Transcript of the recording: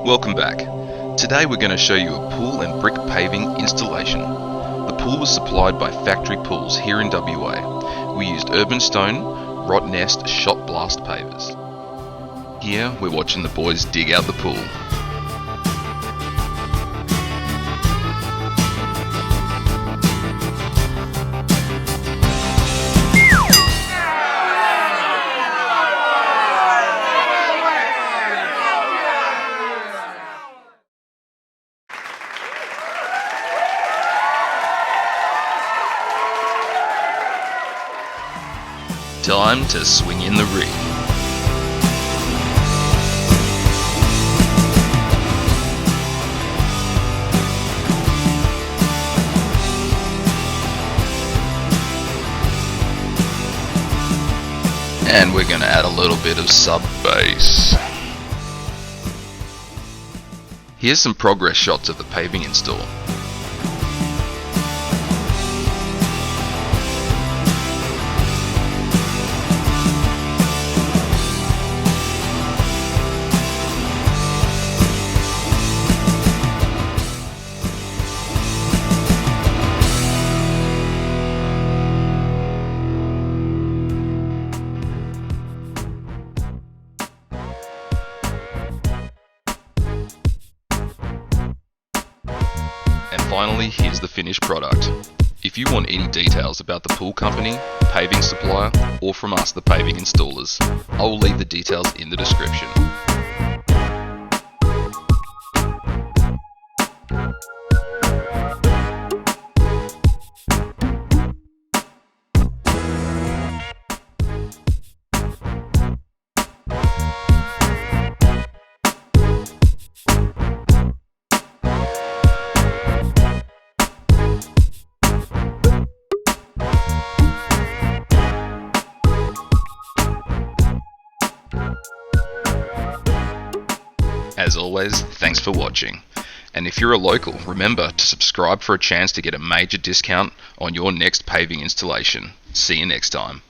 Welcome back. Today we're going to show you a pool and brick paving installation. The pool was supplied by Factory Pools here in WA. We used Urban Stone, Rot Nest Shot Blast pavers. Here we're watching the boys dig out the pool. Time to swing in the rig. And we're going to add a little bit of sub base. Here's some progress shots of the paving install. And finally, here's the finished product. If you want any details about the pool company, paving supplier, or from us, the paving installers, I will leave the details in the description. As always, thanks for watching. And if you're a local, remember to subscribe for a chance to get a major discount on your next paving installation. See you next time.